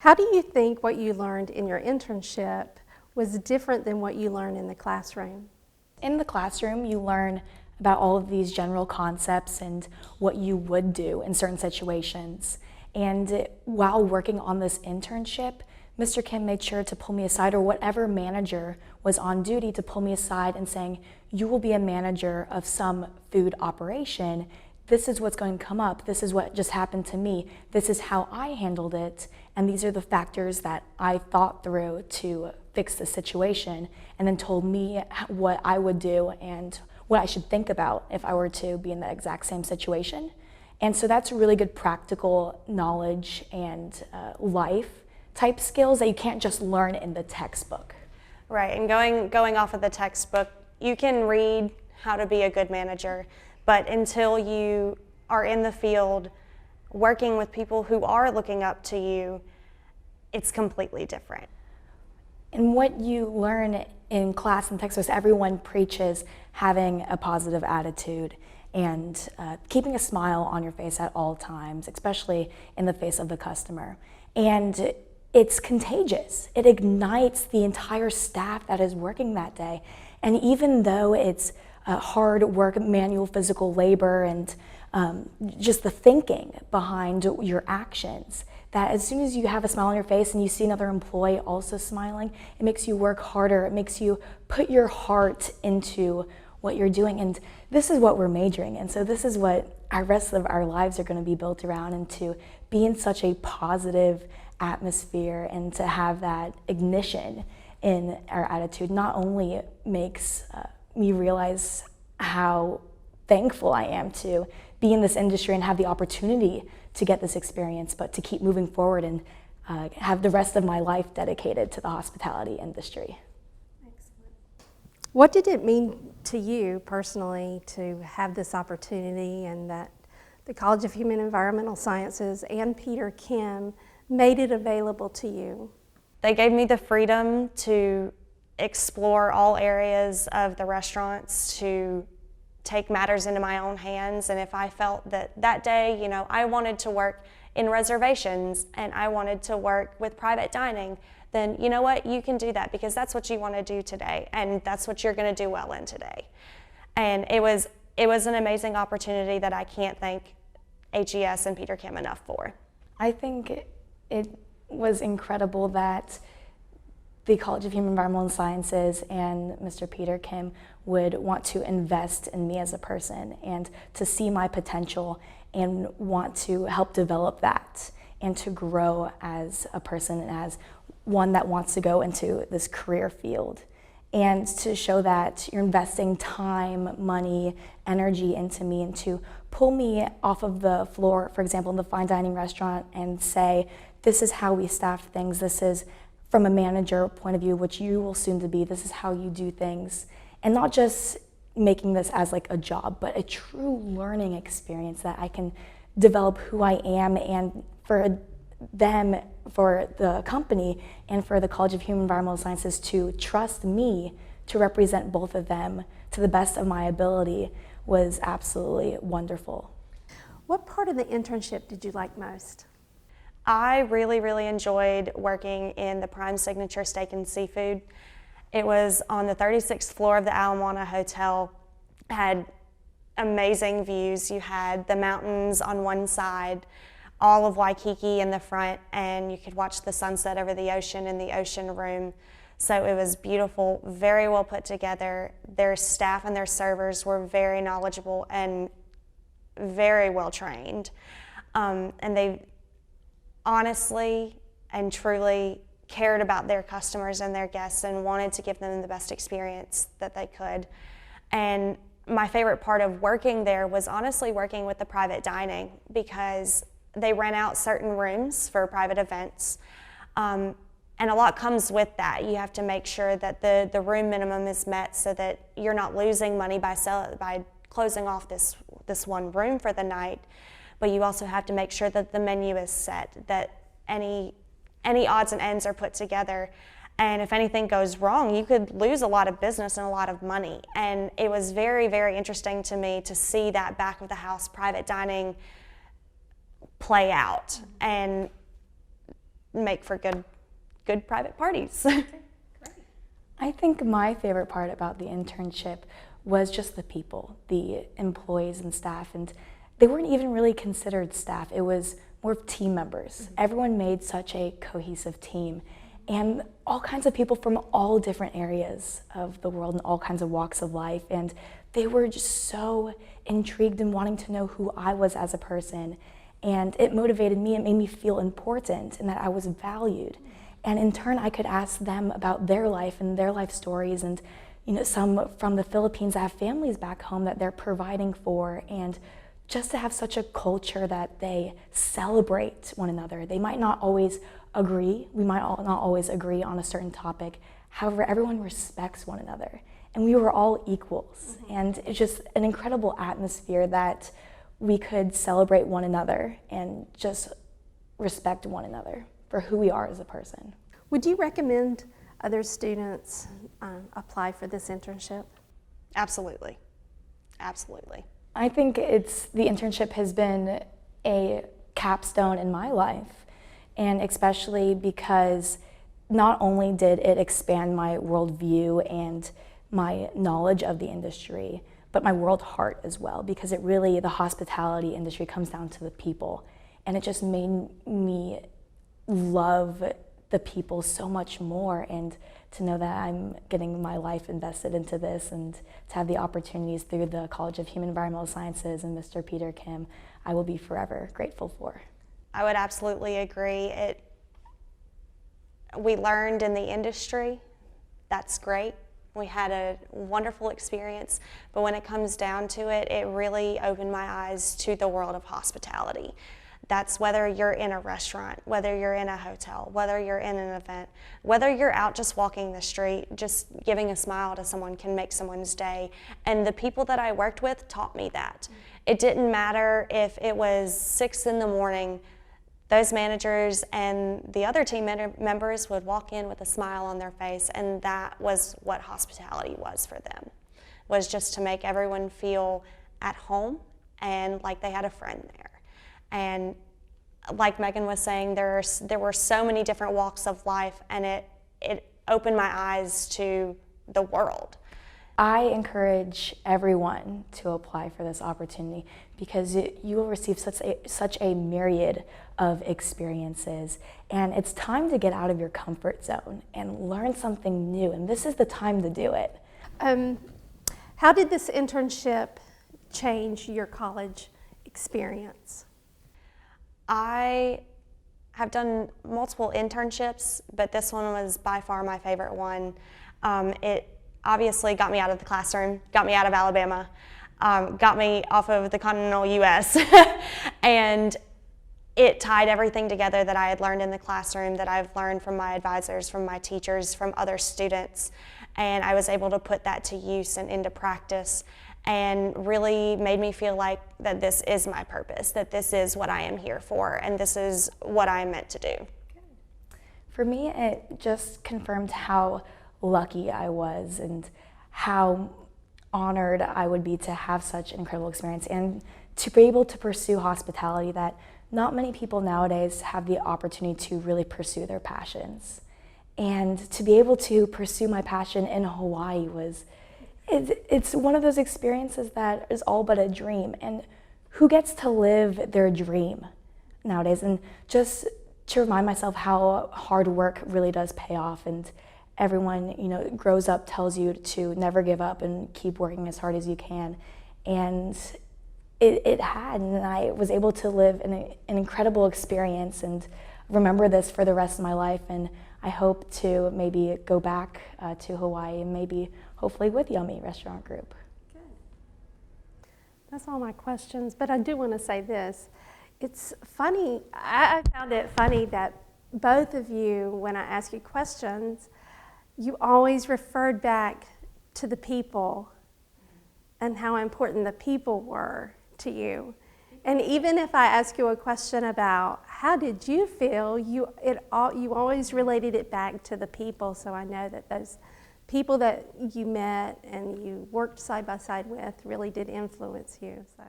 How do you think what you learned in your internship was different than what you learned in the classroom? In the classroom, you learn about all of these general concepts and what you would do in certain situations. And while working on this internship, Mr. Kim made sure to pull me aside, or whatever manager was on duty to pull me aside and saying, you will be a manager of some food operation. This is what's going to come up. This is what just happened to me. This is how I handled it. And these are the factors that I thought through to fix the situation, and then told me what I would do and what I should think about if I were to be in the exact same situation. And so that's really good practical knowledge and life type skills that you can't just learn in the textbook. Right, and going off of the textbook, you can read how to be a good manager, but until you are in the field working with people who are looking up to you, it's completely different. And what you learn in class and textbooks, everyone preaches having a positive attitude and keeping a smile on your face at all times, especially in the face of the customer. And it's contagious. It ignites the entire staff that is working that day. And even though it's hard work, manual physical labor, and just the thinking behind your actions, that as soon as you have a smile on your face and you see another employee also smiling, it makes you work harder. It makes you put your heart into what you're doing. And this is what we're majoring in. So this is what our rest of our lives are going to be built around, and to be in such a positive atmosphere and to have that ignition in our attitude not only makes me realize how thankful I am to be in this industry and have the opportunity to get this experience, but to keep moving forward and have the rest of my life dedicated to the hospitality industry. Excellent. What did it mean to you personally to have this opportunity, and that the College of Human Environmental Sciences and Peter Kim made it available to you? They gave me the freedom to explore all areas of the restaurants, to take matters into my own hands. And if I felt that day, I wanted to work in reservations and I wanted to work with private dining, then you know what, you can do that, because that's what you want to do today, and that's what you're going to do well in today. And it was an amazing opportunity that I can't thank HES and Peter Kim enough for. I think it was incredible that the College of Human Environmental Sciences and Mr. Peter Kim would want to invest in me as a person, and to see my potential and want to help develop that, and to grow as a person and as one that wants to go into this career field, and to show that you're investing time, money, energy into me, and to pull me off of the floor, for example, in the fine dining restaurant, and say, this is how we staff things, this is from a manager point of view, which you will soon to be, this is how you do things. And not just making this as like a job, but a true learning experience that I can develop who I am, and for them, for the company, and for the College of Human Environmental Sciences to trust me to represent both of them to the best of my ability was absolutely wonderful. What part of the internship did you like most? I really, really enjoyed working in the Prime Signature Steak and Seafood. It was on the 36th floor of the Alum Hotel. It had amazing views. You had the mountains on one side, all of Waikiki in the front, and you could watch the sunset over the ocean in the ocean room. So it was beautiful, very well put together. Their staff and their servers were very knowledgeable and very well trained. And they honestly and truly cared about their customers and their guests and wanted to give them the best experience that they could. And my favorite part of working there was honestly working with the private dining, because they rent out certain rooms for private events. And a lot comes with that. You have to make sure that the room minimum is met, so that you're not losing money by closing off this one room for the night. But you also have to make sure that the menu is set, that any odds and ends are put together. And if anything goes wrong, you could lose a lot of business and a lot of money. And it was very, very interesting to me to see that back of the house private dining play out. And make for good private parties. I think my favorite part about the internship was just the people, the employees and staff, and they weren't even really considered staff. It was more of team members. Everyone made such a cohesive team, and all kinds of people from all different areas of the world and all kinds of walks of life, and they were just so intrigued and wanting to know who I was as a person, and it motivated me. It made me feel important and that I was valued. And in turn, I could ask them about their life and their life stories, and some from the Philippines that have families back home that they're providing for, and just to have such a culture that they celebrate one another. They might not always agree. We might not always agree on a certain topic. However, everyone respects one another, and we were all equals. And it's just an incredible atmosphere that we could celebrate one another and just respect one another for who we are as a person. Would you recommend other students apply for this internship? Absolutely. Absolutely. I think the internship has been a capstone in my life, and especially because not only did it expand my worldview and my knowledge of the industry, but my world heart as well, because the hospitality industry comes down to the people, and it just made me love the people so much more, and to know that I'm getting my life invested into this, and to have the opportunities through the College of Human Environmental Sciences and Mr. Peter Kim, I will be forever grateful for. I would absolutely agree. We learned in the industry. That's great. We had a wonderful experience, but when it comes down to it, it really opened my eyes to the world of hospitality. That's whether you're in a restaurant, whether you're in a hotel, whether you're in an event, whether you're out just walking the street, just giving a smile to someone can make someone's day. And the people that I worked with taught me that. It didn't matter if it was 6 in the morning, those managers and the other team members would walk in with a smile on their face, and that was what hospitality was for them, was just to make everyone feel at home and like they had a friend there. And like Megan was saying, there were so many different walks of life, and it opened my eyes to the world. I encourage everyone to apply for this opportunity, because you will receive such a myriad of experiences, and it's time to get out of your comfort zone and learn something new, and this is the time to do it. How did this internship change your college experience? I have done multiple internships, but this one was by far my favorite one. It obviously got me out of the classroom, got me out of Alabama, got me off of the continental US, and it tied everything together that I had learned in the classroom, that I've learned from my advisors, from my teachers, from other students, and I was able to put that to use and into practice, and really made me feel like that this is my purpose, that this is what I am here for, and this is what I am meant to do. For me, it just confirmed how lucky I was and how honored I would be to have such an incredible experience, and to be able to pursue hospitality that not many people nowadays have the opportunity to really pursue their passions. And to be able to pursue my passion in Hawaii it's one of those experiences that is all but a dream, and who gets to live their dream nowadays? And just to remind myself how hard work really does pay off, and everyone grows up tells you to never give up and keep working as hard as you can, and it had, and I was able to live an incredible experience and remember this for the rest of my life. And I hope to maybe go back to Hawaii, and maybe hopefully with Yummy Restaurant Group. Good. That's all my questions, but I do want to say this. It's funny, I found it funny that both of you, when I ask you questions, you always referred back to the people and how important the people were to you. And even if I ask you a question about how did you feel, you always related it back to the people. So I know that those people that you met and you worked side by side with really did influence you. So.